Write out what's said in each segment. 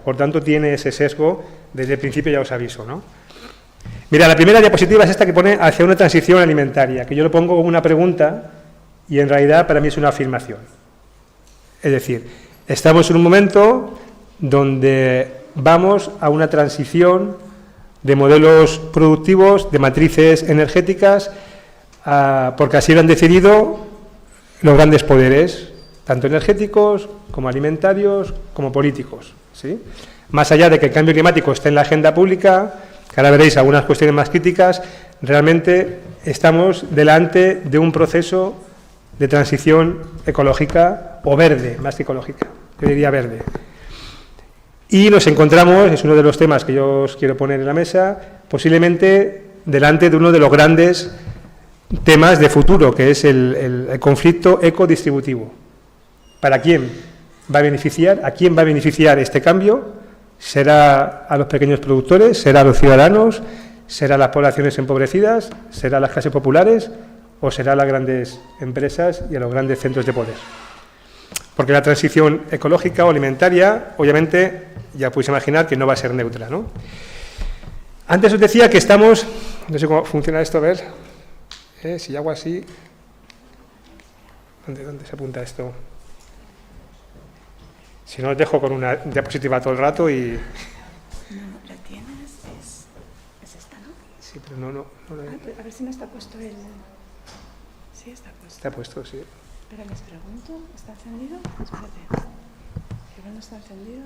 Por tanto, tiene ese sesgo, desde el principio ya os aviso, ¿no? Mira, la primera diapositiva es esta que pone hacia una transición alimentaria, que yo lo pongo como una pregunta y en realidad para mí es una afirmación. Es decir, estamos en un momento donde vamos a una transición de modelos productivos, de matrices energéticas, porque así lo han decidido los grandes poderes, tanto energéticos como alimentarios como políticos, ¿sí? Más allá de que el cambio climático esté en la agenda pública, que ahora veréis algunas cuestiones más críticas, realmente estamos delante de un proceso de transición ecológica o verde, más que ecológica, yo diría verde. Y nos encontramos, es uno de los temas que yo os quiero poner en la mesa, posiblemente delante de uno de los grandes temas de futuro, que es el conflicto ecodistributivo. ¿Para quién va a beneficiar? ¿A quién va a beneficiar este cambio? ¿Será a los pequeños productores? ¿Será a los ciudadanos? ¿Será a las poblaciones empobrecidas? ¿Será a las clases populares? ¿O será a las grandes empresas y a los grandes centros de poder? Porque la transición ecológica o alimentaria, obviamente, ya podéis imaginar que no va a ser neutra, ¿no? Antes os decía que estamos, no sé cómo funciona esto, a ver, si hago así, ¿dónde se apunta esto? Si no, os dejo con una diapositiva todo el rato y... No, la tienes, es esta, ¿no? Sí, pero no a ver si no está puesto el... Sí, está puesto. Está puesto, sí. Espera, les pregunto, ¿está encendido? Espérate. Si no está encendido...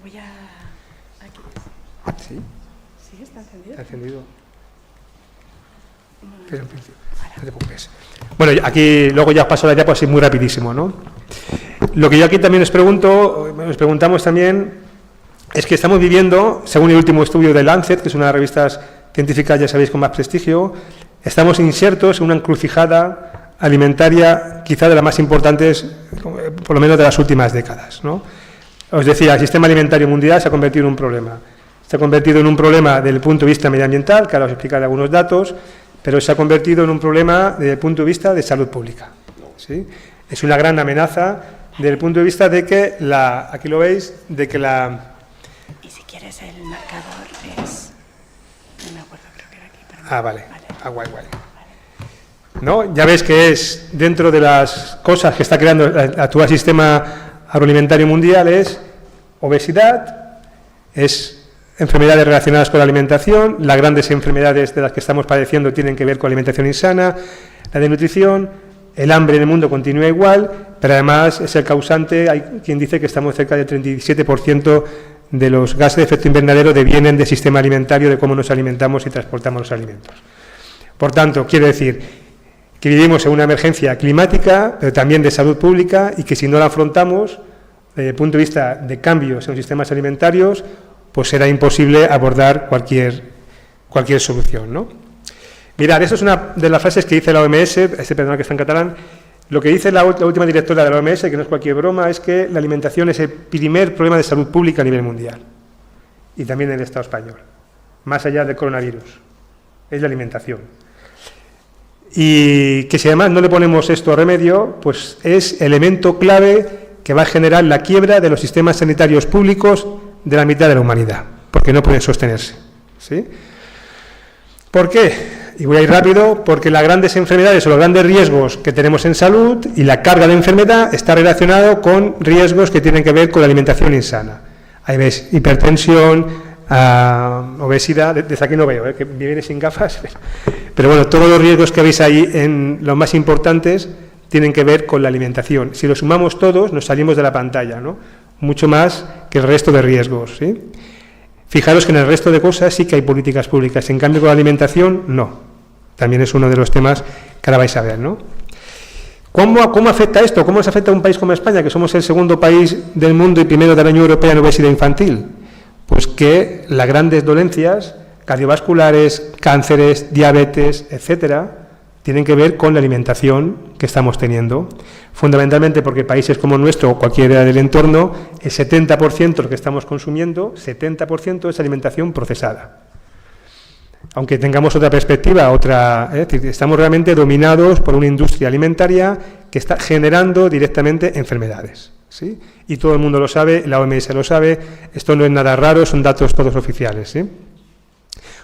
Voy a... Aquí. ¿Sí? ¿Sí? ¿Está encendido? Está encendido. Pero en principio, no te preocupes. Bueno, aquí luego ya os paso la diapositiva muy rapidísimo, ¿no? Lo que yo aquí también os preguntamos también, es que estamos viviendo, según el último estudio de Lancet, que es una de las revistas científicas, ya sabéis, con más prestigio, estamos insertos en una encrucijada alimentaria, quizá de las más importantes, por lo menos de las últimas décadas, ¿no? Os decía, el sistema alimentario mundial se ha convertido en un problema. Se ha convertido en un problema desde el punto de vista medioambiental, que ahora os explicaré algunos datos, pero se ha convertido en un problema desde el punto de vista de salud pública, ¿sí? Es una gran amenaza desde el punto de vista de que aquí lo veis, de que la... Y si quieres el marcador es... No me acuerdo, creo que era aquí. Pero vale. Guay. ¿No? Ya ves que es dentro de las cosas que está creando el actual sistema agroalimentario mundial, es obesidad, es enfermedades relacionadas con la alimentación, las grandes enfermedades de las que estamos padeciendo tienen que ver con alimentación insana, la desnutrición, el hambre en el mundo continúa igual, pero además es el causante, hay quien dice que estamos cerca del 37% de los gases de efecto invernadero devienen del sistema alimentario, de cómo nos alimentamos y transportamos los alimentos. Por tanto, quiero decir que vivimos en una emergencia climática, pero también de salud pública, y que si no la afrontamos, desde el punto de vista de cambios en los sistemas alimentarios, pues será imposible abordar cualquier solución, ¿no? Mirad, eso es una de las frases que dice la OMS, perdón que está en catalán, lo que dice la última directora de la OMS, que no es cualquier broma, es que la alimentación es el primer problema de salud pública a nivel mundial, y también en el Estado español, más allá del coronavirus, es la alimentación. Y que si además no le ponemos esto a remedio, pues es elemento clave que va a generar la quiebra de los sistemas sanitarios públicos de la mitad de la humanidad, porque no pueden sostenerse, ¿sí? ¿Por qué? Y voy a ir rápido, porque las grandes enfermedades o los grandes riesgos que tenemos en salud y la carga de enfermedad está relacionado con riesgos que tienen que ver con la alimentación insana. Ahí ves, hipertensión, obesidad, desde aquí no veo, que viene sin gafas, pero bueno, todos los riesgos que veis ahí, en los más importantes, tienen que ver con la alimentación. Si los sumamos todos, nos salimos de la pantalla, ¿no? Mucho más que el resto de riesgos, ¿sí? Fijaros que en el resto de cosas sí que hay políticas públicas, en cambio con la alimentación no. También es uno de los temas que ahora vais a ver, ¿no? ¿Cómo afecta esto? ¿Cómo nos afecta a un país como España, que somos el segundo país del mundo y primero de la Unión Europea en obesidad infantil? Pues que las grandes dolencias cardiovasculares, cánceres, diabetes, etcétera, tienen que ver con la alimentación que estamos teniendo. Fundamentalmente porque países como el nuestro o cualquiera del entorno, el 70% de lo que estamos consumiendo, 70% es alimentación procesada. Aunque tengamos otra perspectiva, es decir, estamos realmente dominados por una industria alimentaria que está generando directamente enfermedades. ¿sí? Y todo el mundo lo sabe, la OMS lo sabe, esto no es nada raro, son datos todos oficiales, ¿sí?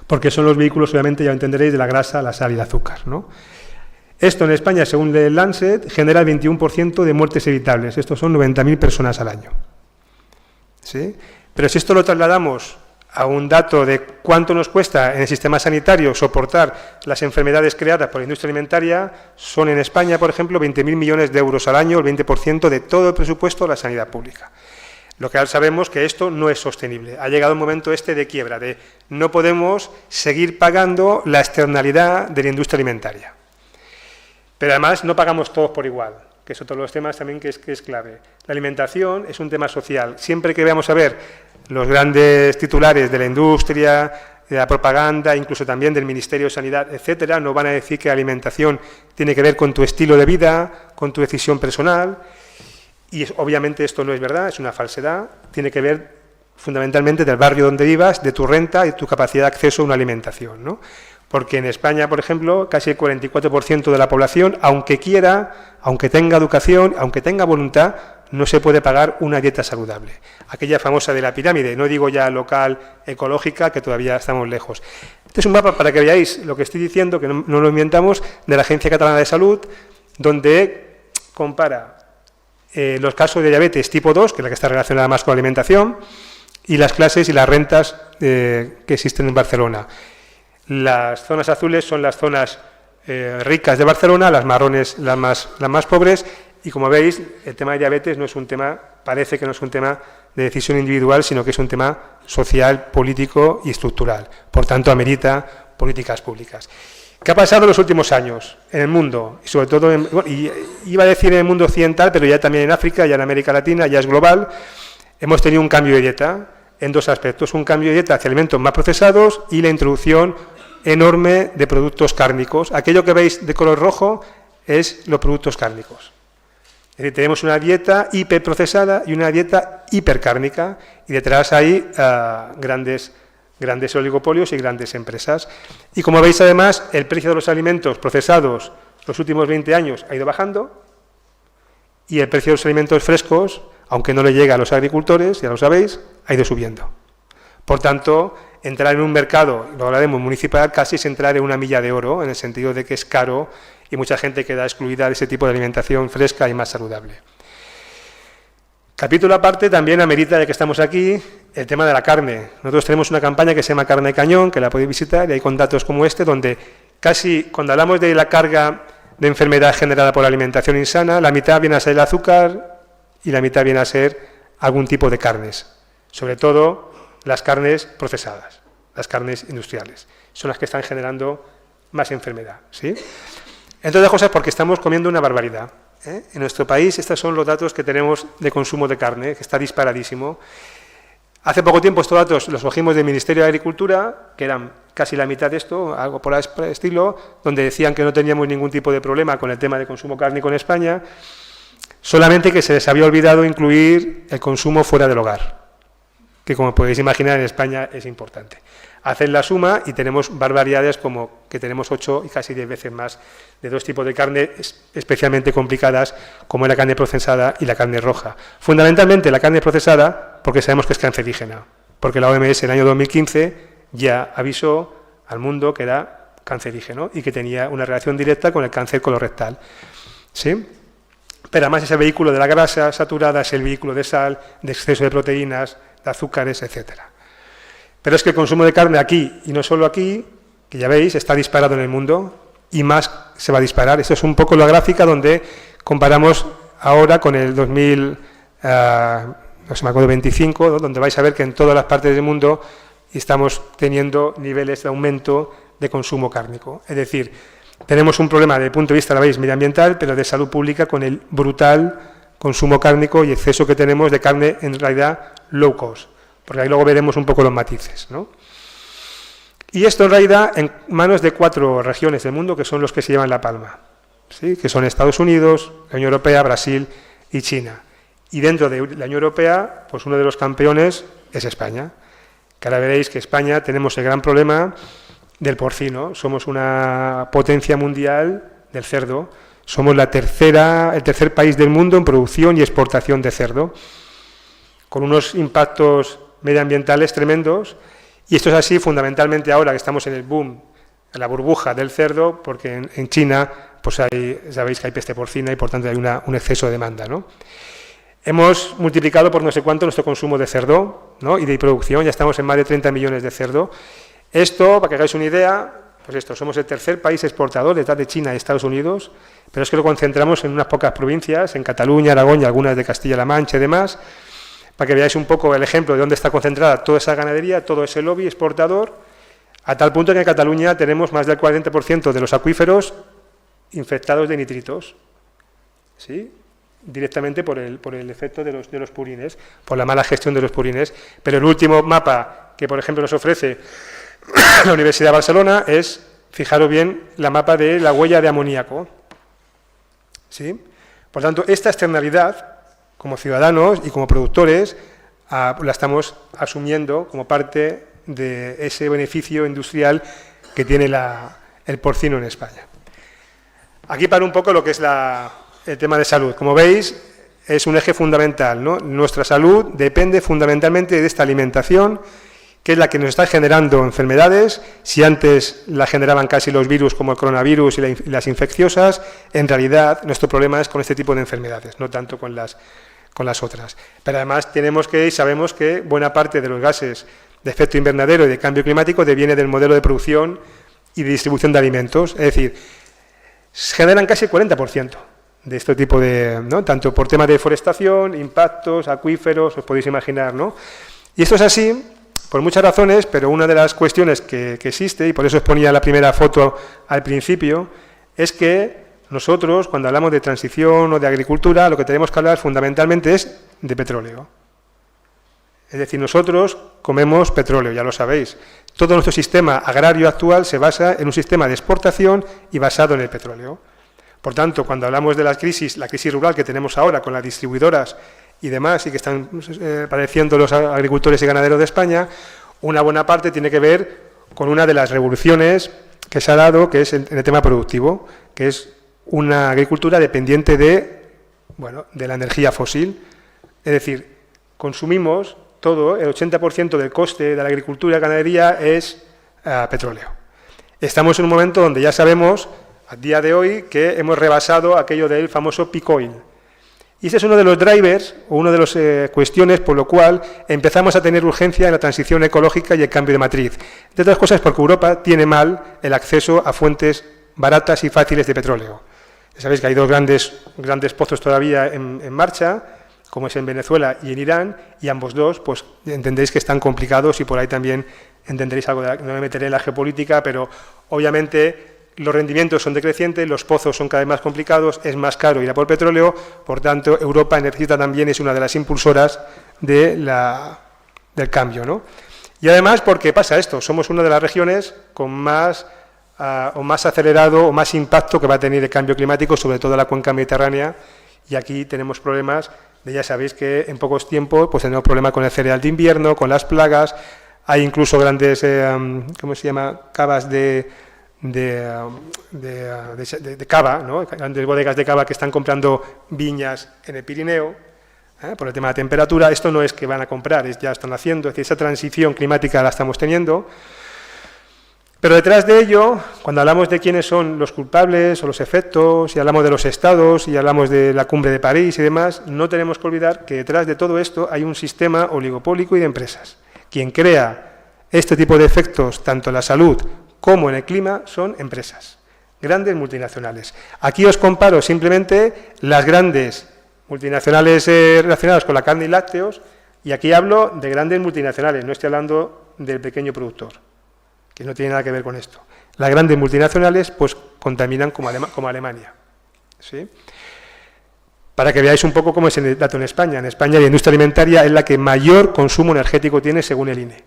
Porque son los vehículos, obviamente, ya lo entenderéis, de la grasa, la sal y el azúcar, ¿no? Esto en España, según el Lancet, genera el 21% de muertes evitables. Estos son 90.000 personas al año, ¿sí? Pero si esto lo trasladamos a un dato de cuánto nos cuesta en el sistema sanitario soportar las enfermedades creadas por la industria alimentaria, son en España, por ejemplo, 20.000 millones de euros al año, el 20% de todo el presupuesto de la sanidad pública. Lo que ahora sabemos que esto no es sostenible. Ha llegado un momento de quiebra, de no podemos seguir pagando la externalidad de la industria alimentaria. Pero además no pagamos todos por igual, que es otro de los temas también que es clave. La alimentación es un tema social. Siempre que veamos a ver los grandes titulares de la industria, de la propaganda, incluso también del Ministerio de Sanidad, etcétera, nos van a decir que la alimentación tiene que ver con tu estilo de vida, con tu decisión personal, y obviamente esto no es verdad, es una falsedad, tiene que ver fundamentalmente del barrio donde vivas, de tu renta y tu capacidad de acceso a una alimentación, ¿no? Porque en España, por ejemplo, casi el 44% de la población, aunque quiera, aunque tenga educación, aunque tenga voluntad, no se puede pagar una dieta saludable. Aquella famosa de la pirámide, no digo ya local, ecológica, que todavía estamos lejos. Este es un mapa para que veáis lo que estoy diciendo, que no lo inventamos, de la Agencia Catalana de Salud, donde compara los casos de diabetes tipo 2, que es la que está relacionada más con la alimentación, y las clases y las rentas que existen en Barcelona. Las zonas azules son las zonas ricas de Barcelona, las marrones las más pobres, y como veis, el tema de diabetes no es un tema, parece que no es un tema de decisión individual, sino que es un tema social, político y estructural. Por tanto, amerita políticas públicas. ¿Qué ha pasado en los últimos años en el mundo? Y sobre todo, iba a decir en el mundo occidental, pero ya también en África, ya en América Latina, ya es global. Hemos tenido un cambio de dieta en dos aspectos. Un cambio de dieta hacia alimentos más procesados y la introducción enorme de productos cárnicos. Aquello que veis de color rojo es los productos cárnicos. Es decir, tenemos una dieta hiperprocesada y una dieta hipercárnica, y detrás hay grandes oligopolios y grandes empresas. Y como veis, además, el precio de los alimentos procesados los últimos 20 años ha ido bajando, y el precio de los alimentos frescos, aunque no le llega a los agricultores, ya lo sabéis, ha ido subiendo. Por tanto, entrar en un mercado, lo hablaremos, municipal, casi es entrar en una milla de oro, en el sentido de que es caro y mucha gente queda excluida de ese tipo de alimentación fresca y más saludable. Capítulo aparte también amerita, ya que estamos aquí, el tema de la carne. Nosotros tenemos una campaña que se llama Carne de Cañón, que la podéis visitar, y hay con datos como este, donde casi, cuando hablamos de la carga de enfermedad generada por la alimentación insana, la mitad viene a ser el azúcar y la mitad viene a ser algún tipo de carnes, sobre todo las carnes procesadas, las carnes industriales, son las que están generando más enfermedad, ¿sí? Entre otras cosas porque estamos comiendo una barbaridad, ¿eh? En nuestro país estos son los datos que tenemos de consumo de carne, que está disparadísimo. Hace poco tiempo estos datos los cogimos del Ministerio de Agricultura, que eran casi la mitad de esto, algo por el estilo, donde decían que no teníamos ningún tipo de problema con el tema de consumo cárnico en España, solamente que se les había olvidado incluir el consumo fuera del hogar, que como podéis imaginar en España es importante. Hacen la suma y tenemos barbaridades como que tenemos 8 y casi 10 veces más de dos tipos de carne especialmente complicadas, como la carne procesada y la carne roja. Fundamentalmente la carne procesada porque sabemos que es cancerígena, porque la OMS en el año 2015 ya avisó al mundo que era cancerígeno y que tenía una relación directa con el cáncer colorectal, ¿sí? Pero además ese vehículo de la grasa saturada es el vehículo de sal, de exceso de proteínas, de azúcares, etcétera. Pero es que el consumo de carne aquí, y no solo aquí, que ya veis, está disparado en el mundo, y más se va a disparar. Esto es un poco la gráfica donde comparamos ahora con el 2025, ¿no? Donde vais a ver que en todas las partes del mundo estamos teniendo niveles de aumento de consumo cárnico. Es decir, tenemos un problema desde el punto de vista, la veis, medioambiental, pero de salud pública con el brutal consumo cárnico y exceso que tenemos de carne, en realidad, low cost. Porque ahí luego veremos un poco los matices, ¿no? Y esto en realidad en manos de 4 regiones del mundo que son los que se llevan la palma, ¿sí? Que son Estados Unidos, la Unión Europea, Brasil y China. Y dentro de la Unión Europea, pues uno de los campeones es España. Que ahora veréis que España tenemos el gran problema del porcino. Somos una potencia mundial del cerdo. Somos el tercer país del mundo en producción y exportación de cerdo, con unos impactos medioambientales tremendos, y esto es así fundamentalmente ahora que estamos en el boom, en la burbuja del cerdo, porque en China pues sabéis que hay peste porcina y por tanto hay un exceso de demanda, ¿no? Hemos multiplicado por no sé cuánto nuestro consumo de cerdo, ¿no? Y de producción, ya estamos en más de 30 millones de cerdo. Esto, para que hagáis una idea, pues esto, somos el tercer país exportador detrás de China y Estados Unidos, pero es que lo concentramos en unas pocas provincias, en Cataluña, Aragón y algunas de Castilla-La Mancha y demás, para que veáis un poco el ejemplo de dónde está concentrada toda esa ganadería, todo ese lobby exportador, a tal punto que en Cataluña tenemos más del 40% de los acuíferos infectados de nitritos, ¿sí? Directamente por el efecto de los purines, por la mala gestión de los purines. Pero el último mapa que, por ejemplo, nos ofrece la Universidad de Barcelona es, fijaros bien, la mapa de la huella de amoníaco, ¿sí? Por tanto, esta externalidad, como ciudadanos y como productores, la estamos asumiendo como parte de ese beneficio industrial que tiene el porcino en España. Aquí para un poco lo que es el tema de salud. Como veis, es un eje fundamental, ¿no? Nuestra salud depende fundamentalmente de esta alimentación, que es la que nos está generando enfermedades. Si antes la generaban casi los virus como el coronavirus y las infecciosas, en realidad nuestro problema es con este tipo de enfermedades, no tanto con las otras. Pero además sabemos que buena parte de los gases de efecto invernadero y de cambio climático deviene del modelo de producción y de distribución de alimentos, es decir, generan casi el 40% de este tipo de, ¿no? Tanto por temas de deforestación, impactos, acuíferos, os podéis imaginar, ¿no? Y esto es así por muchas razones, pero una de las cuestiones que existe, y por eso os ponía la primera foto al principio, es que nosotros, cuando hablamos de transición o de agricultura, lo que tenemos que hablar fundamentalmente es de petróleo. Es decir, nosotros comemos petróleo, ya lo sabéis. Todo nuestro sistema agrario actual se basa en un sistema de exportación y basado en el petróleo. Por tanto, cuando hablamos de la crisis rural que tenemos ahora con las distribuidoras y demás, y que están padeciendo los agricultores y ganaderos de España, una buena parte tiene que ver con una de las revoluciones que se ha dado, que es en el tema productivo, que es una agricultura dependiente de la energía fósil. Es decir, consumimos todo, el 80% del coste de la agricultura y ganadería es petróleo. Estamos en un momento donde ya sabemos, a día de hoy, que hemos rebasado aquello del famoso peak oil. Y ese es uno de los drivers, o una de las cuestiones por lo cual empezamos a tener urgencia en la transición ecológica y el cambio de matriz. De otras cosas, porque Europa tiene mal el acceso a fuentes baratas y fáciles de petróleo. Ya sabéis que hay dos grandes pozos todavía en marcha, como es en Venezuela y en Irán, y ambos dos, pues entendéis que están complicados y por ahí también entenderéis algo, no me meteré en la geopolítica, pero obviamente los rendimientos son decrecientes, los pozos son cada vez más complicados, es más caro ir a por petróleo, por tanto Europa necesita también, es una de las impulsoras del cambio, ¿no? Y además, ¿por qué pasa esto? Somos una de las regiones con más acelerado o más impacto que va a tener el cambio climático, sobre todo la cuenca mediterránea, y aquí tenemos problemas, ya sabéis que en pocos tiempos pues tenemos problemas con el cereal de invierno, con las plagas, hay incluso grandes, cavas de cava, ¿no? Grandes bodegas de cava que están comprando viñas en el Pirineo, por el tema de la temperatura. Esto no es que van a comprar, ya están haciendo, es decir, esa transición climática la estamos teniendo. Pero detrás de ello, cuando hablamos de quiénes son los culpables o los efectos, y hablamos de los estados, y hablamos de la cumbre de París y demás, no tenemos que olvidar que detrás de todo esto hay un sistema oligopólico y de empresas. Quien crea este tipo de efectos, tanto en la salud como en el clima, son empresas, grandes multinacionales. Aquí os comparo simplemente las grandes multinacionales relacionadas con la carne y lácteos, y aquí hablo de grandes multinacionales, no estoy hablando del pequeño productor, que no tiene nada que ver con esto. Las grandes multinacionales pues contaminan como Alemania, ¿sí? Para que veáis un poco cómo es el dato en España. En España la industria alimentaria es la que mayor consumo energético tiene según el INE.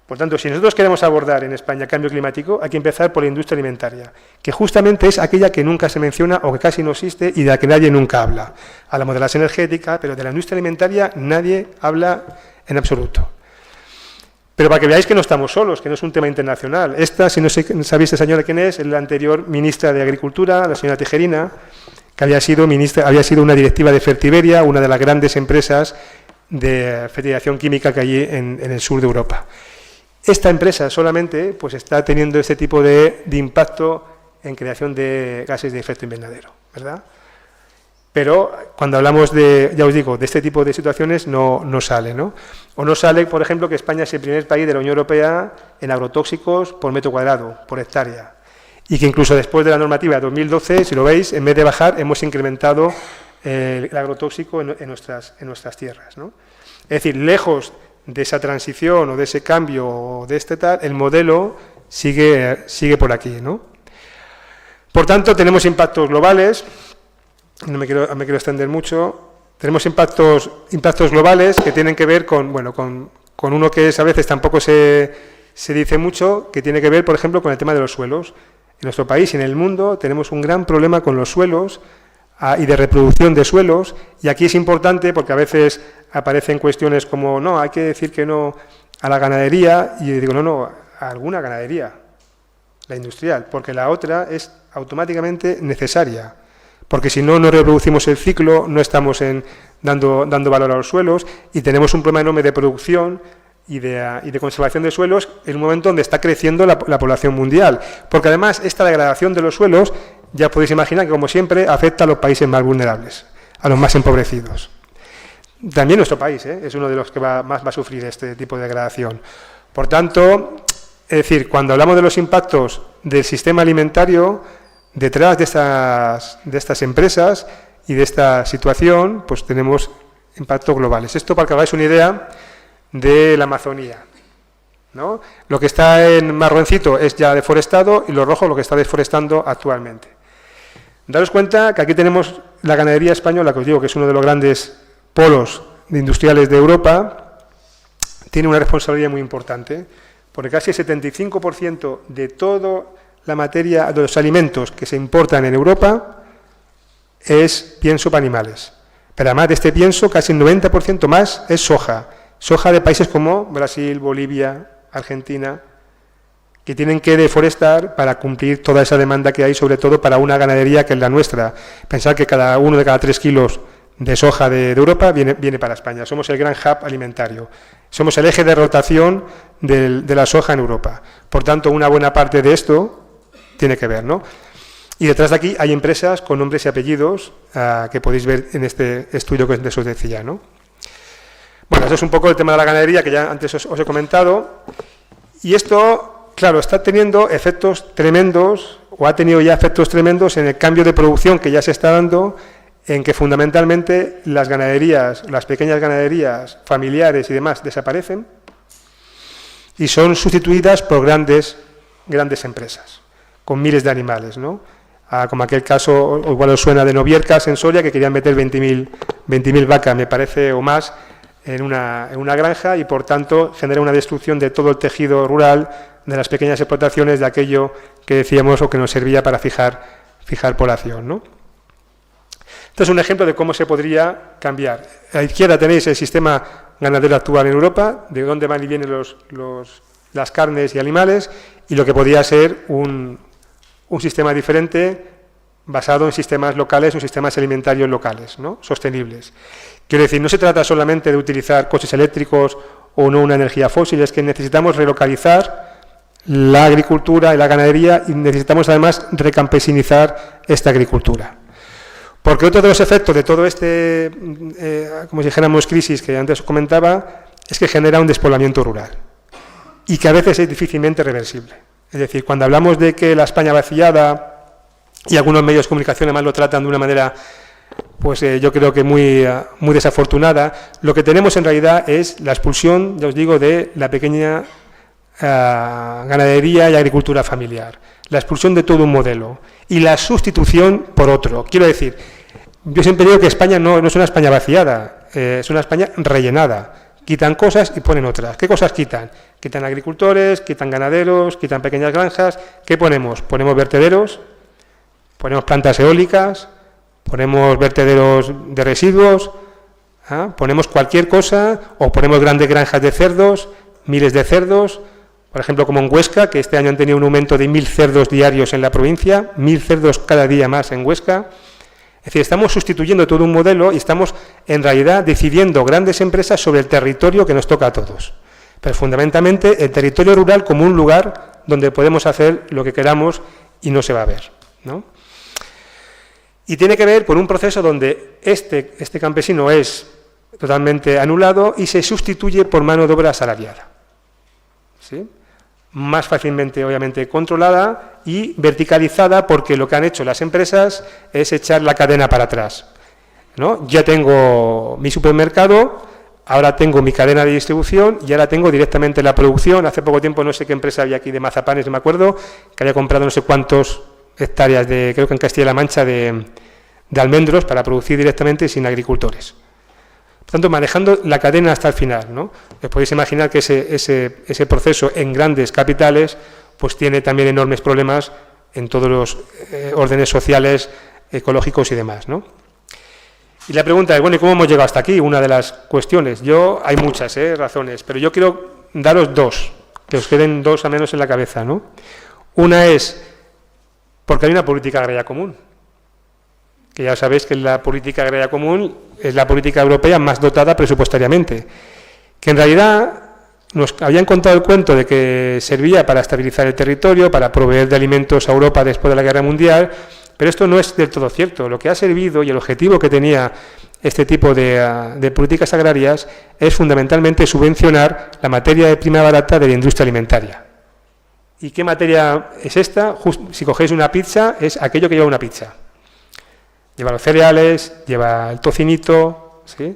Por tanto, si nosotros queremos abordar en España el cambio climático, hay que empezar por la industria alimentaria, que justamente es aquella que nunca se menciona o que casi no existe y de la que nadie nunca habla. Hablamos de las energéticas, pero de la industria alimentaria nadie habla en absoluto. Pero para que veáis que no estamos solos, que no es un tema internacional. Esta, si no sabéis esta señora quién es la anterior ministra de Agricultura, la señora Tejerina, que había sido una directiva de Fertiberia, una de las grandes empresas de fertilización química que hay en el sur de Europa. Esta empresa solamente pues, está teniendo este tipo de impacto en creación de gases de efecto invernadero, ¿verdad? Pero cuando hablamos de, ya os digo, de este tipo de situaciones no sale, ¿no? O no sale, por ejemplo, que España es el primer país de la Unión Europea en agrotóxicos por metro cuadrado, por hectárea. Y que incluso después de la normativa de 2012, si lo veis, en vez de bajar, hemos incrementado el agrotóxico en nuestras tierras, ¿no? Es decir, lejos de esa transición o de ese cambio o de este tal, el modelo sigue por aquí, ¿no? Por tanto, tenemos impactos globales, no me quiero extender mucho, tenemos impactos globales que tienen que ver con uno que es, a veces tampoco se dice mucho, que tiene que ver, por ejemplo, con el tema de los suelos. En nuestro país y en el mundo tenemos un gran problema con los suelos y de reproducción de suelos, y aquí es importante porque a veces aparecen cuestiones como, no, hay que decir que no a la ganadería, y digo, no, a alguna ganadería, la industrial, porque la otra es automáticamente necesaria, porque si no reproducimos el ciclo, no estamos dando valor a los suelos, y tenemos un problema enorme de producción y de conservación de suelos en un momento donde está creciendo la población mundial, porque además esta degradación de los suelos, ya podéis imaginar que como siempre afecta a los países más vulnerables, a los más empobrecidos. También nuestro país es uno de los que más va a sufrir este tipo de degradación. Por tanto, es decir, cuando hablamos de los impactos del sistema alimentario, detrás de estas empresas y de esta situación, pues tenemos impactos globales. Esto para que hagáis una idea de la Amazonía, ¿no? Lo que está en marroncito es ya deforestado y lo rojo lo que está deforestando actualmente. Daros cuenta que aquí tenemos la ganadería española, que os digo que es uno de los grandes polos industriales de Europa, tiene una responsabilidad muy importante, porque casi el 75% de toda la materia, de los alimentos que se importan en Europa, es pienso para animales. Pero además de este pienso, casi el 90% más es soja. Soja de países como Brasil, Bolivia, Argentina, que tienen que deforestar para cumplir toda esa demanda que hay, sobre todo para una ganadería que es la nuestra. Pensar que uno de cada 3 kilos de soja de Europa viene para España. Somos el gran hub alimentario. Somos el eje de rotación de la soja en Europa. Por tanto, una buena parte de esto tiene que ver, ¿no? Y detrás de aquí hay empresas con nombres y apellidos que podéis ver en este estudio que os decía, ¿no? Bueno, eso es un poco el tema de la ganadería que ya antes os he comentado. Y esto, claro, está teniendo efectos tremendos, o ha tenido ya efectos tremendos en el cambio de producción que ya se está dando, en que fundamentalmente las ganaderías, las pequeñas ganaderías familiares y demás desaparecen y son sustituidas por grandes empresas, con miles de animales, ¿no? Como aquel caso, igual os suena de Noviercas en Soria, que querían meter 20.000 vacas, me parece, o más, en una granja, y por tanto genera una destrucción de todo el tejido rural, de las pequeñas explotaciones, de aquello que decíamos o que nos servía para fijar población, ¿no? Este es un ejemplo de cómo se podría cambiar. A la izquierda tenéis el sistema ganadero actual en Europa, de dónde van y vienen las carnes y animales, y lo que podría ser un sistema diferente basado en sistemas locales o sistemas alimentarios locales, ¿no? Sostenibles. Quiero decir, no se trata solamente de utilizar coches eléctricos o no una energía fósil, es que necesitamos relocalizar la agricultura y la ganadería, y necesitamos además recampesinizar esta agricultura. Porque otro de los efectos de todo este, como si dijéramos, crisis que antes os comentaba, es que genera un despoblamiento rural y que a veces es difícilmente reversible. Es decir, cuando hablamos de que la España vaciada, y algunos medios de comunicación además lo tratan de una manera, pues yo creo que muy desafortunada, lo que tenemos en realidad es la expulsión, ya os digo, de la pequeña ganadería y agricultura familiar, la expulsión de todo un modelo y la sustitución por otro. Quiero decir, yo siempre digo que España no es una España vaciada, es una España rellenada. Quitan cosas y ponen otras. ¿Qué cosas quitan? Quitan agricultores, quitan ganaderos, quitan pequeñas granjas. ¿Qué ponemos? Ponemos vertederos, ponemos plantas eólicas, ponemos vertederos de residuos, ponemos cualquier cosa, o ponemos grandes granjas de cerdos, miles de cerdos, por ejemplo, como en Huesca, que este año han tenido un aumento de 1.000 cerdos diarios en la provincia, 1.000 cerdos cada día más en Huesca. Es decir, estamos sustituyendo todo un modelo y estamos, en realidad, decidiendo grandes empresas sobre el territorio que nos toca a todos. Pero, fundamentalmente, el territorio rural como un lugar donde podemos hacer lo que queramos y no se va a ver, ¿no? Y tiene que ver con un proceso donde este campesino es totalmente anulado y se sustituye por mano de obra asalariada, ¿sí? Más fácilmente, obviamente, controlada y verticalizada, porque lo que han hecho las empresas es echar la cadena para atrás, ¿no? Ya tengo mi supermercado, ahora tengo mi cadena de distribución y ahora tengo directamente la producción. Hace poco tiempo, no sé qué empresa había aquí de mazapanes, no me acuerdo, que había comprado no sé cuántos hectáreas, creo que en Castilla-La Mancha, de almendros para producir directamente sin agricultores. Por tanto, manejando la cadena hasta el final, ¿no? Os podéis imaginar que ese proceso en grandes capitales pues tiene también enormes problemas en todos los órdenes sociales, ecológicos y demás, ¿no? Y la pregunta es, bueno, ¿y cómo hemos llegado hasta aquí? Una de las cuestiones. Hay muchas razones, pero yo quiero daros dos, que os queden dos al menos en la cabeza, ¿no? Una es porque hay una política agraria común, que ya sabéis que la política agraria común es la política europea más dotada presupuestariamente, que en realidad nos habían contado el cuento de que servía para estabilizar el territorio, para proveer de alimentos a Europa después de la Guerra Mundial, pero esto no es del todo cierto. Lo que ha servido y el objetivo que tenía este tipo de políticas agrarias es fundamentalmente subvencionar la materia prima barata de la industria alimentaria. ¿Y qué materia es esta? Si cogéis una pizza, es aquello que lleva una pizza. Lleva los cereales, lleva el tocinito, ¿sí?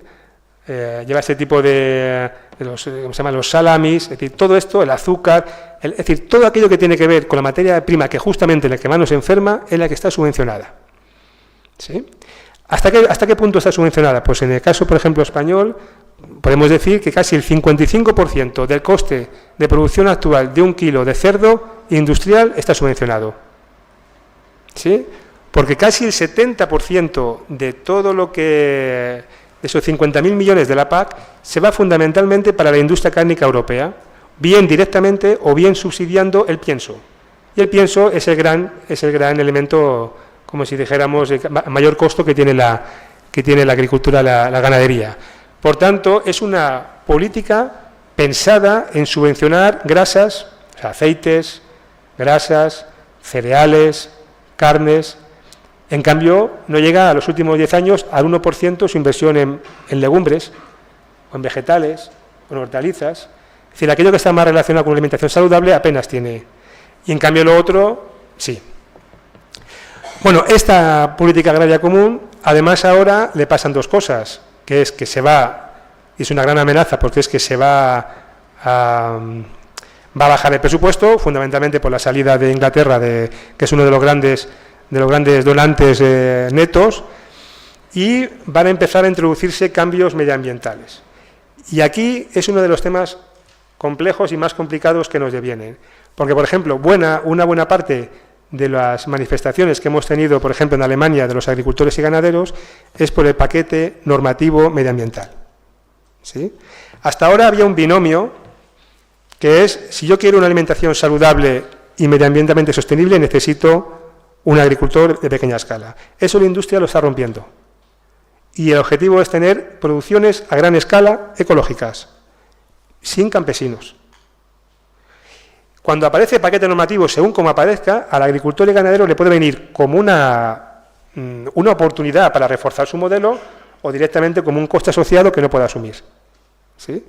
Lleva ese tipo de ¿cómo se llama? Los salamis, es decir, todo esto, el azúcar, es decir, todo aquello que tiene que ver con la materia prima que justamente la que más nos enferma es la que está subvencionada, ¿sí? ¿Hasta qué punto está subvencionada? Pues en el caso, por ejemplo, español, podemos decir que casi el 55% del coste de producción actual de 1 kilo de cerdo industrial está subvencionado, ¿sí? Porque casi el 70% de todo lo que, de esos 50.000 millones de la PAC, se va fundamentalmente para la industria cárnica europea, bien directamente o bien subsidiando el pienso. Y el pienso es el gran elemento, como si dijéramos, el mayor costo que tiene la agricultura, la ganadería. Por tanto, es una política pensada en subvencionar grasas, o sea, aceites, grasas, cereales, carnes. En cambio, no llega a los últimos 10 años al 1% su inversión en legumbres, o en vegetales, o en hortalizas. Es decir, aquello que está más relacionado con una alimentación saludable apenas tiene. Y en cambio lo otro, sí. Bueno, esta política agraria común, además ahora le pasan dos cosas, que es que se va, y es una gran amenaza porque es que se va a bajar el presupuesto, fundamentalmente por la salida de Inglaterra, que es uno de los grandes donantes netos, y van a empezar a introducirse cambios medioambientales. Y aquí es uno de los temas complejos y más complicados que nos devienen. Porque, por ejemplo, una buena parte de las manifestaciones que hemos tenido, por ejemplo, en Alemania, de los agricultores y ganaderos, es por el paquete normativo medioambiental, ¿sí? Hasta ahora había un binomio que es, si yo quiero una alimentación saludable y medioambientalmente sostenible, necesito un agricultor de pequeña escala. Eso la industria lo está rompiendo. Y el objetivo es tener producciones a gran escala ecológicas, sin campesinos. Cuando aparece el paquete normativo, según como aparezca, al agricultor y ganadero le puede venir como una oportunidad para reforzar su modelo o directamente como un coste asociado que no pueda asumir, ¿sí?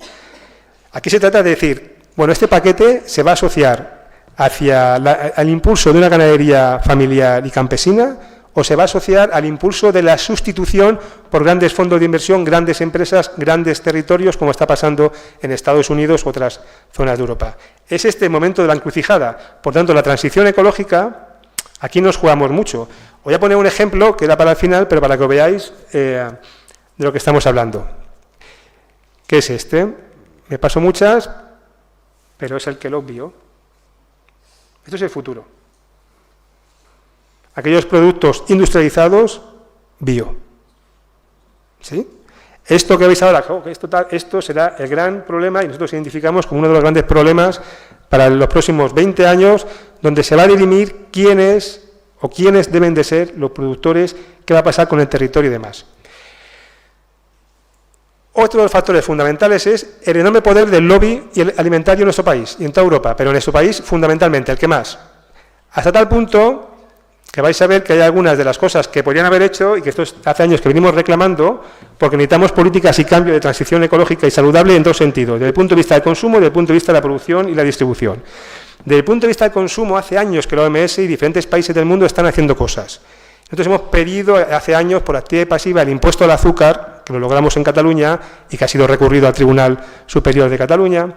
Aquí se trata de decir, bueno, este paquete se va a asociar al impulso de una ganadería familiar y campesina, o se va a asociar al impulso de la sustitución por grandes fondos de inversión, grandes empresas, grandes territorios, como está pasando en Estados Unidos u otras zonas de Europa. Es este el momento de la encrucijada. Por tanto, la transición ecológica, aquí nos jugamos mucho. Voy a poner un ejemplo que era para el final, pero para que veáis de lo que estamos hablando. ¿Qué es este? Me paso muchas, pero es el que lo obvio. Esto es el futuro. Aquellos productos industrializados bio, ¿sí? Esto que veis ahora, esto será el gran problema y nosotros identificamos como uno de los grandes problemas para los próximos 20 años, donde se va a dirimir quién es o quiénes deben de ser los productores, qué va a pasar con el territorio y demás. Otro de los factores fundamentales es el enorme poder del lobby alimentario en nuestro país y en toda Europa, pero en nuestro país fundamentalmente, el que más. Hasta tal punto que vais a ver que hay algunas de las cosas que podrían haber hecho y que esto hace años que venimos reclamando, porque necesitamos políticas y cambio de transición ecológica y saludable en dos sentidos, desde el punto de vista del consumo y desde el punto de vista de la producción y la distribución. Desde el punto de vista del consumo, hace años que la OMS y diferentes países del mundo están haciendo cosas. Nosotros hemos pedido hace años, por activa y pasiva, el impuesto al azúcar, que lo logramos en Cataluña y que ha sido recurrido al Tribunal Superior de Cataluña,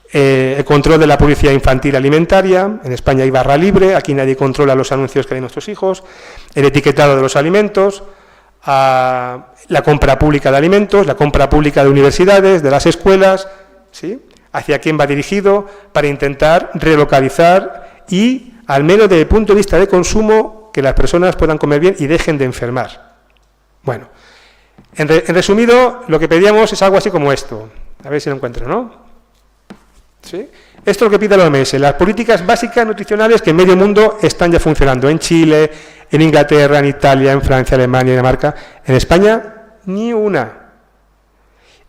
el control de la publicidad infantil alimentaria, en España hay barra libre, aquí nadie controla los anuncios que ven nuestros hijos, el etiquetado de los alimentos, la compra pública de alimentos, la compra pública de universidades, de las escuelas, ¿sí? Hacia quién va dirigido, para intentar relocalizar y, al menos desde el punto de vista de consumo, que las personas puedan comer bien y dejen de enfermar. Bueno, en resumido, lo que pedíamos es algo así como esto, a ver si lo encuentro, ¿no? ¿Sí? Esto es lo que pide la OMS, las políticas básicas nutricionales que en medio mundo están ya funcionando, en Chile, en Inglaterra, en Italia, en Francia, Alemania, Dinamarca, en España, ni una.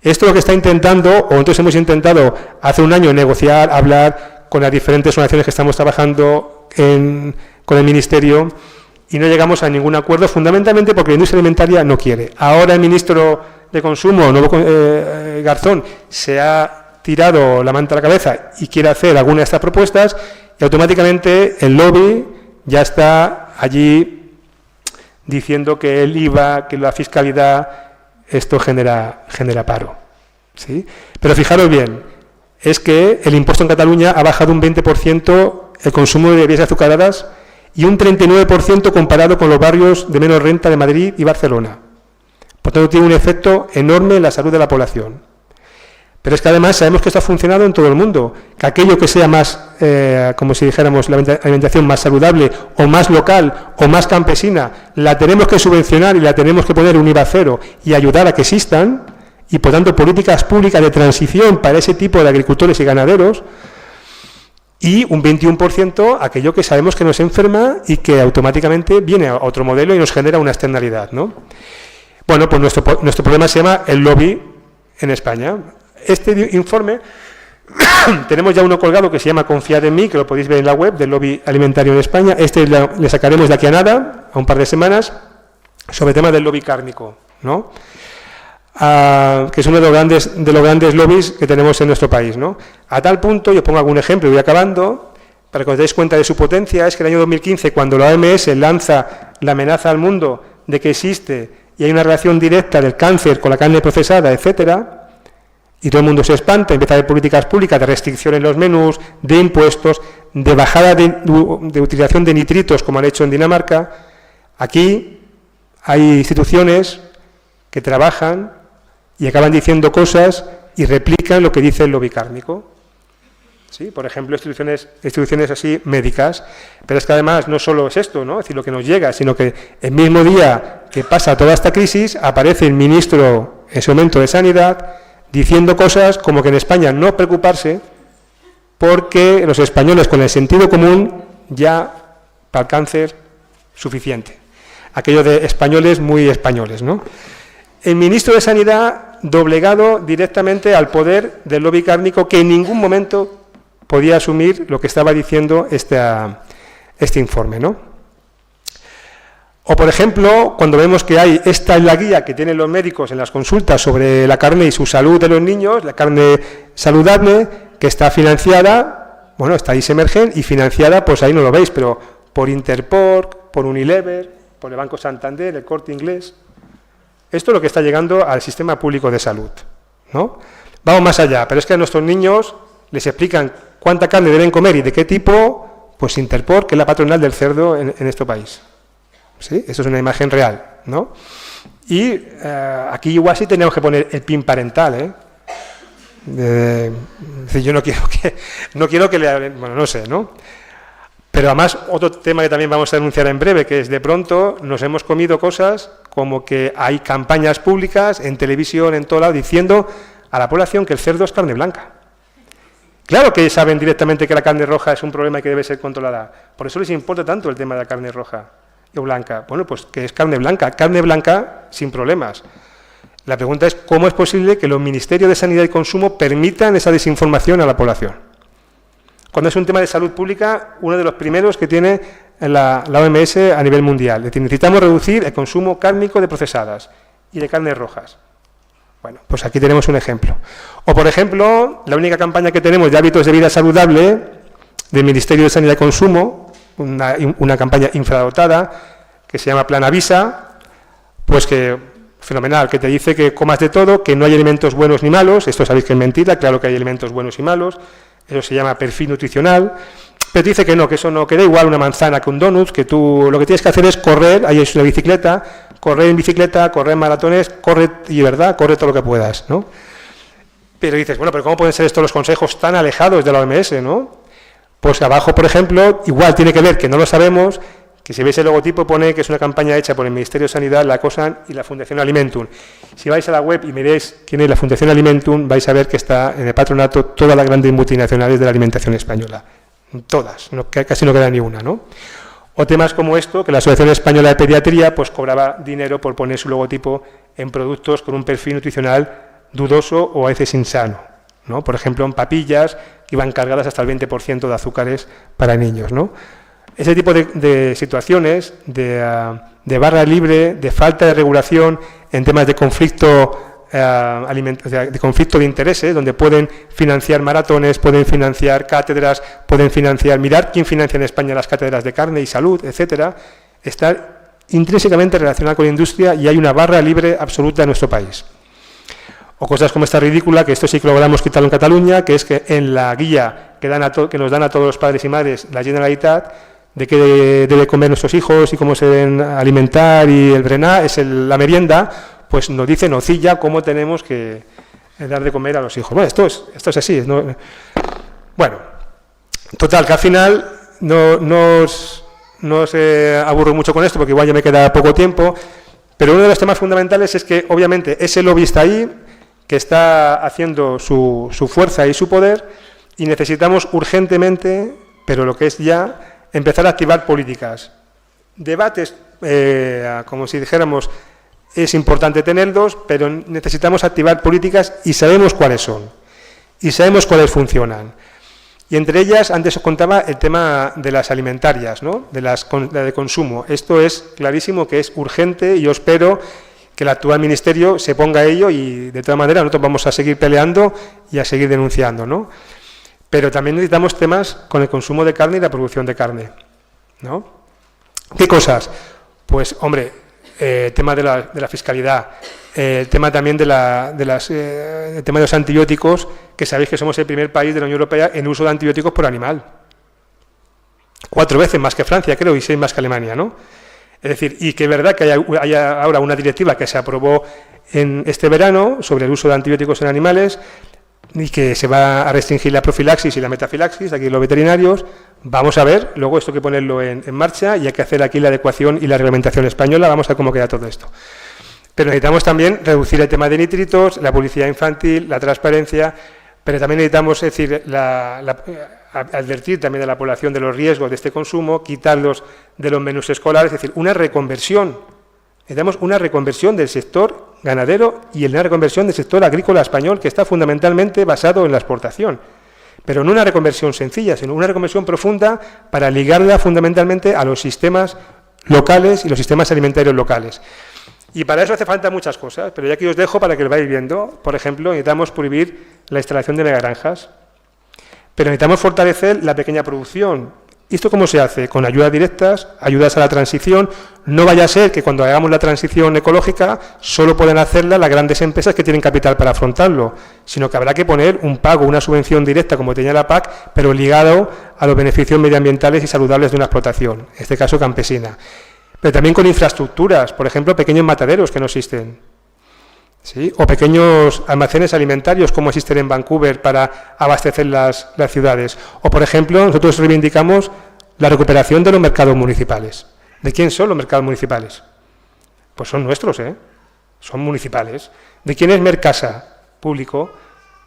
Esto es lo que está intentando, o nosotros hemos intentado hace un año negociar, hablar con las diferentes organizaciones que estamos trabajando con el Ministerio, y no llegamos a ningún acuerdo, fundamentalmente porque la industria alimentaria no quiere. Ahora el ministro de Consumo, Garzón, se ha tirado la manta a la cabeza y quiere hacer alguna de estas propuestas y automáticamente el lobby ya está allí diciendo que el IVA, que la fiscalidad, esto genera paro, ¿sí? Pero fijaros bien, es que el impuesto en Cataluña ha bajado un 20% el consumo de bebidas azucaradas y un 39% comparado con los barrios de menos renta de Madrid y Barcelona. Por tanto, tiene un efecto enorme en la salud de la población. Pero es que además sabemos que esto ha funcionado en todo el mundo, que aquello que sea más, como si dijéramos, la alimentación más saludable o más local o más campesina, la tenemos que subvencionar y la tenemos que poner un IVA cero y ayudar a que existan, y por tanto políticas públicas de transición para ese tipo de agricultores y ganaderos, y un 21% aquello que sabemos que nos enferma y que automáticamente viene a otro modelo y nos genera una externalidad, ¿no? Bueno, pues nuestro problema se llama el lobby en España. Este informe, tenemos ya uno colgado que se llama Confiad en mí, que lo podéis ver en la web del lobby alimentario en España. Este le sacaremos de aquí a nada, a un par de semanas, sobre el tema del lobby cárnico, ¿no? Que es uno de los grandes lobbies que tenemos en nuestro país, ¿no? A tal punto, yo pongo algún ejemplo y voy acabando, para que os deis cuenta de su potencia, es que el año 2015, cuando la OMS lanza la amenaza al mundo de que existe y hay una relación directa del cáncer con la carne procesada, etcétera, y todo el mundo se espanta, empieza a haber políticas públicas de restricción en los menús, de impuestos, de bajada de utilización de nitritos, como han hecho en Dinamarca. Aquí hay instituciones que trabajan y acaban diciendo cosas y replican lo que dice el lobby cárnico. ¿Sí? Por ejemplo, instituciones así médicas. Pero es que además no solo es esto, ¿no? Es decir, lo que nos llega, sino que el mismo día que pasa toda esta crisis, aparece el ministro en ese momento de Sanidad diciendo cosas como que en España no preocuparse porque los españoles con el sentido común ya para el cáncer suficiente. Aquello de españoles muy españoles, ¿no? El ministro de Sanidad doblegado directamente al poder del lobby cárnico, que en ningún momento podía asumir lo que estaba diciendo este informe, ¿no? O, por ejemplo, cuando vemos que esta es la guía que tienen los médicos en las consultas sobre la carne y su salud de los niños, la carne saludable, que está financiada, bueno, está ahí Semergen, y financiada, pues ahí no lo veis, pero por Interpork, por Unilever, por el Banco Santander, el Corte Inglés. Esto es lo que está llegando al sistema público de salud, ¿no? Vamos más allá, pero es que a nuestros niños les explican cuánta carne deben comer y de qué tipo, pues Interpork, que es la patronal del cerdo en este país. ¿Sí? Eso es una imagen real, ¿no? Y aquí igual sí tenemos que poner el PIN parental, ¿eh? Es decir, yo no quiero que le hablen, bueno, no sé, ¿no? Pero además, otro tema que también vamos a denunciar en breve, que es de pronto nos hemos comido cosas como que hay campañas públicas en televisión, en todo lado, diciendo a la población que el cerdo es carne blanca. Claro que saben directamente que la carne roja es un problema y que debe ser controlada. Por eso les importa tanto el tema de la carne roja o blanca. Bueno, pues que es carne blanca sin problemas. La pregunta es cómo es posible que los ministerios de Sanidad y Consumo permitan esa desinformación a la población. Cuando es un tema de salud pública, uno de los primeros que tiene la OMS a nivel mundial. Es decir, necesitamos reducir el consumo cárnico de procesadas y de carnes rojas. Bueno, pues aquí tenemos un ejemplo. O, por ejemplo, la única campaña que tenemos de hábitos de vida saludable del Ministerio de Sanidad y Consumo, una campaña infradotada, que se llama Plan Avisa, pues que, fenomenal, que te dice que comas de todo, que no hay alimentos buenos ni malos. Esto sabéis que es mentira, claro que hay alimentos buenos y malos. Eso se llama perfil nutricional. Pero te dice que no, que eso no, que da igual una manzana que un donut, que tú lo que tienes que hacer es correr, ahí es una bicicleta, correr en bicicleta, correr en maratones, corre, y verdad, corre todo lo que puedas, ¿no? Pero dices, bueno, pero ¿cómo pueden ser estos los consejos tan alejados de la OMS, no? Pues abajo, por ejemplo, igual tiene que ver, que no lo sabemos, que si veis el logotipo pone que es una campaña hecha por el Ministerio de Sanidad, la COSAN y la Fundación Alimentum. Si vais a la web y miréis quién es la Fundación Alimentum, vais a ver que está en el patronato todas las grandes multinacionales de la alimentación española. Todas, casi no queda ni una, ¿no? O temas como esto, que la Asociación Española de Pediatría pues cobraba dinero por poner su logotipo en productos con un perfil nutricional dudoso o a veces insano, ¿no? Por ejemplo, en papillas que iban cargadas hasta el 20% de azúcares para niños, ¿no? Ese tipo de situaciones, de barra libre, de falta de regulación en temas de conflicto de conflicto de intereses, donde pueden financiar maratones, pueden financiar cátedras, pueden financiar, mirar quién financia en España las cátedras de carne y salud, etcétera, está intrínsecamente relacionada con la industria y hay una barra libre absoluta en nuestro país. O cosas como esta ridícula, que esto sí que logramos quitarlo en Cataluña, que es que en la guía que nos dan a todos los padres y madres la Generalitat, de qué debe comer nuestros hijos y cómo se deben alimentar y el berenar, es la merienda, pues nos dice nocilla cómo tenemos que dar de comer a los hijos. Bueno, esto es así. ¿No? Bueno, total, que al final no os aburro mucho con esto, porque igual ya me queda poco tiempo, pero uno de los temas fundamentales es que, obviamente, ese lobby está ahí, que está haciendo su fuerza y su poder, y necesitamos urgentemente, pero lo que es ya, empezar a activar políticas. Debates, como si dijéramos, es importante tenerlos, pero necesitamos activar políticas y sabemos cuáles son, y sabemos cuáles funcionan. Y entre ellas, antes os contaba el tema de las alimentarias, ¿no? de consumo. Esto es clarísimo que es urgente y yo espero que el actual ministerio se ponga a ello y de todas maneras nosotros vamos a seguir peleando y a seguir denunciando, ¿no? Pero también necesitamos temas con el consumo de carne y la producción de carne, ¿no? ¿Qué cosas? Pues, hombre, tema de la fiscalidad, el tema también el tema de los antibióticos, que sabéis que somos el primer país de la Unión Europea en uso de antibióticos por animal. 4 veces más que Francia, creo, y 6 más que Alemania, ¿no? Es decir, y que es verdad que hay ahora una directiva que se aprobó en este verano sobre el uso de antibióticos en animales y que se va a restringir la profilaxis y la metafilaxis, aquí los veterinarios. Vamos a ver, luego esto hay que ponerlo en marcha y hay que hacer aquí la adecuación y la reglamentación española, vamos a ver cómo queda todo esto. Pero necesitamos también reducir el tema de nitritos, la publicidad infantil, la transparencia, pero también necesitamos, es decir, advertir también a la población de los riesgos de este consumo, quitarlos de los menús escolares, es decir, una reconversión. Necesitamos una reconversión del sector ganadero y una reconversión del sector agrícola español, que está fundamentalmente basado en la exportación. Pero no una reconversión sencilla, sino una reconversión profunda para ligarla fundamentalmente a los sistemas locales y los sistemas alimentarios locales. Y para eso hace falta muchas cosas, pero ya aquí os dejo para que lo vayáis viendo. Por ejemplo, necesitamos prohibir la instalación de megagranjas, pero necesitamos fortalecer la pequeña producción. ¿Y esto cómo se hace? Con ayudas directas, ayudas a la transición. No vaya a ser que cuando hagamos la transición ecológica solo puedan hacerla las grandes empresas que tienen capital para afrontarlo, sino que habrá que poner un pago, una subvención directa, como tenía la PAC, pero ligado a los beneficios medioambientales y saludables de una explotación, en este caso campesina. Pero también con infraestructuras, por ejemplo, pequeños mataderos que no existen, ¿sí? O pequeños almacenes alimentarios como existen en Vancouver para abastecer las ciudades. O, por ejemplo, nosotros reivindicamos la recuperación de los mercados municipales. ¿De quién son los mercados municipales? Pues son nuestros, son municipales. ¿De quién es Mercasa? Público.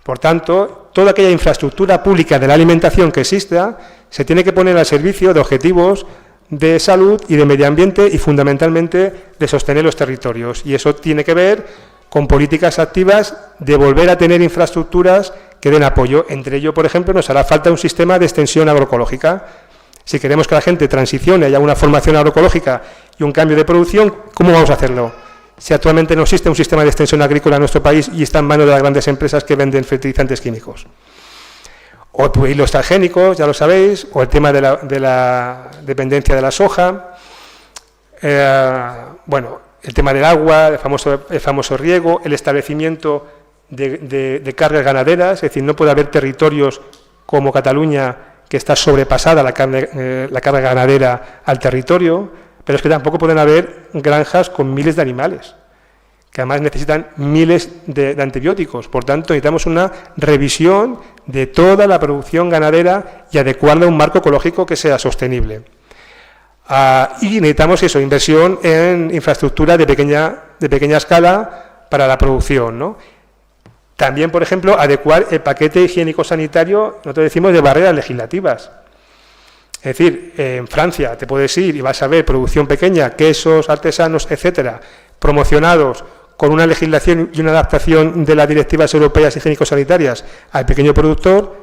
Por tanto, toda aquella infraestructura pública de la alimentación que exista se tiene que poner al servicio de objetivos de salud y de medio ambiente y fundamentalmente de sostener los territorios. Y eso tiene que ver con políticas activas de volver a tener infraestructuras que den apoyo. Entre ello, por ejemplo, nos hará falta un sistema de extensión agroecológica. Si queremos que la gente transicione, haya una formación agroecológica y un cambio de producción, ¿cómo vamos a hacerlo? Si actualmente no existe un sistema de extensión agrícola en nuestro país y está en manos de las grandes empresas que venden fertilizantes químicos. O los transgénicos, ya lo sabéis, o el tema de la dependencia de la soja, el tema del agua, el famoso riego, el establecimiento de cargas ganaderas, es decir, no puede haber territorios como Cataluña que está sobrepasada la carga ganadera al territorio, pero es que tampoco pueden haber granjas con miles de animales, que además necesitan miles de antibióticos. Por tanto, necesitamos una revisión de toda la producción ganadera y adecuarla a un marco ecológico que sea sostenible. Y necesitamos eso, inversión en infraestructura de pequeña escala para la producción, ¿no? También, por ejemplo, adecuar el paquete higiénico-sanitario, nosotros decimos, de barreras legislativas. Es decir, en Francia te puedes ir y vas a ver producción pequeña, quesos, artesanos, etcétera, promocionados con una legislación y una adaptación de las directivas europeas higiénico-sanitarias al pequeño productor,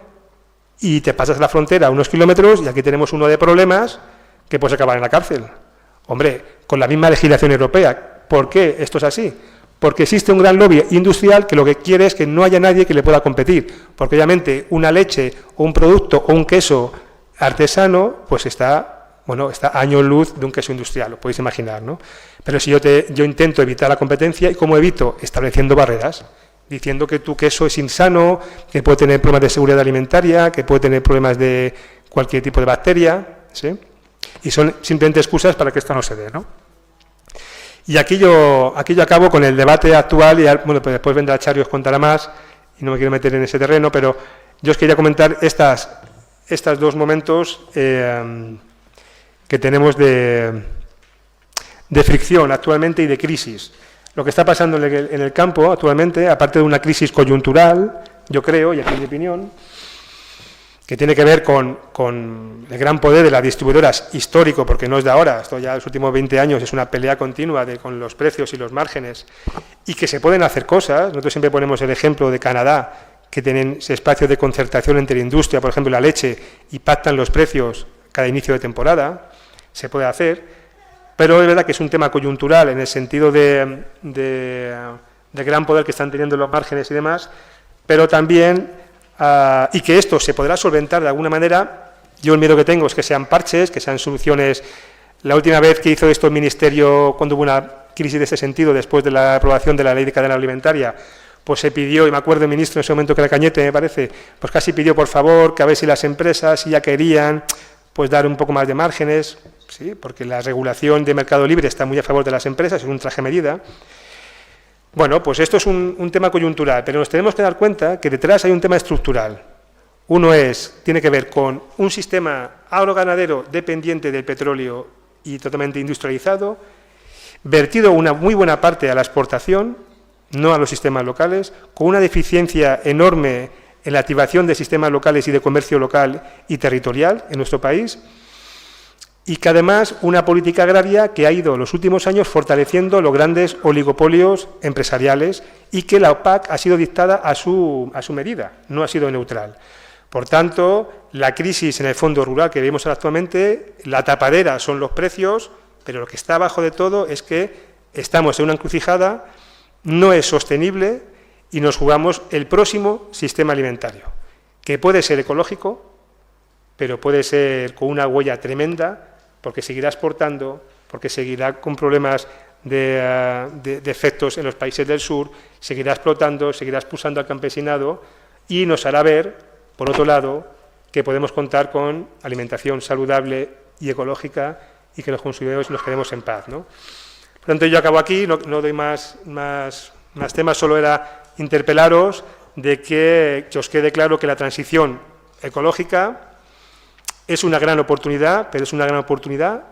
y te pasas la frontera a unos kilómetros y aquí tenemos uno de problemas que puedes acabar en la cárcel. Hombre, con la misma legislación europea. ¿Por qué esto es así? Porque existe un gran lobby industrial que lo que quiere es que no haya nadie que le pueda competir, porque obviamente una leche o un producto o un queso artesano pues está a años luz de un queso industrial, lo podéis imaginar, ¿no? Pero si yo intento evitar la competencia, ¿y cómo evito? Estableciendo barreras, diciendo que tu queso es insano, que puede tener problemas de seguridad alimentaria, que puede tener problemas de cualquier tipo de bacteria, ¿sí? Y son simplemente excusas para que esto no se dé, ¿no? Y aquí yo acabo con el debate actual, y pues después vendrá Chari y os contará más, y no me quiero meter en ese terreno, pero yo os quería comentar estos dos momentos que tenemos de fricción actualmente y de crisis. Lo que está pasando en el campo actualmente, aparte de una crisis coyuntural, yo creo, y aquí es mi opinión, que tiene que ver con el gran poder de las distribuidoras histórico, porque no es de ahora, esto ya en los últimos 20 años es una pelea continua con los precios y los márgenes, y que se pueden hacer cosas. Nosotros siempre ponemos el ejemplo de Canadá, que tienen ese espacio de concertación entre la industria, por ejemplo la leche, y pactan los precios cada inicio de temporada. Se puede hacer, pero es verdad que es un tema coyuntural en el sentido de gran poder que están teniendo los márgenes y demás, pero también y que esto se podrá solventar de alguna manera. Yo el miedo que tengo es que sean parches, que sean soluciones. La última vez que hizo esto el Ministerio, cuando hubo una crisis de ese sentido, después de la aprobación de la Ley de Cadena Alimentaria, pues se pidió, y me acuerdo el ministro en ese momento que era Cañete, me parece, pues casi pidió por favor que a ver si las empresas, si ya querían, pues dar un poco más de márgenes, ¿sí? Porque la regulación de mercado libre está muy a favor de las empresas, es un traje medida. Bueno, pues esto es un tema coyuntural, pero nos tenemos que dar cuenta que detrás hay un tema estructural. Uno tiene que ver con un sistema agroganadero dependiente del petróleo y totalmente industrializado, vertido una muy buena parte a la exportación, no a los sistemas locales, con una deficiencia enorme en la activación de sistemas locales y de comercio local y territorial en nuestro país, y que además una política agraria que ha ido en los últimos años fortaleciendo los grandes oligopolios empresariales, y que la PAC ha sido dictada a su medida, no ha sido neutral. Por tanto, la crisis en el fondo rural que vemos actualmente, la tapadera son los precios, pero lo que está abajo de todo es que estamos en una encrucijada, no es sostenible y nos jugamos el próximo sistema alimentario, que puede ser ecológico, pero puede ser con una huella tremenda, porque seguirá exportando, porque seguirá con problemas de efectos en los países del sur, seguirá explotando, seguirá expulsando al campesinado, y nos hará ver, por otro lado, que podemos contar con alimentación saludable y ecológica, y que los consumidores nos quedemos en paz, ¿no? Por tanto, yo acabo aquí, no doy más temas, solo era interpelaros de que os quede claro que la transición ecológica es una gran oportunidad, pero es una gran oportunidad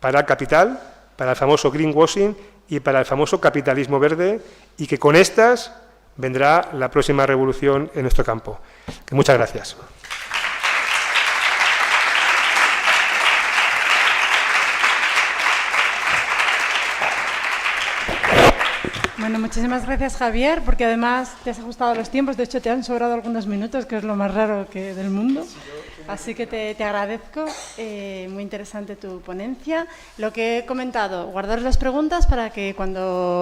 para el capital, para el famoso greenwashing y para el famoso capitalismo verde, y que con estas vendrá la próxima revolución en nuestro campo. Muchas gracias. Bueno, muchísimas gracias, Javier, porque además te has ajustado a los tiempos. De hecho, te han sobrado algunos minutos, que es lo más raro del mundo. Así que te agradezco. Muy interesante tu ponencia. Lo que he comentado, guardaros las preguntas para que cuando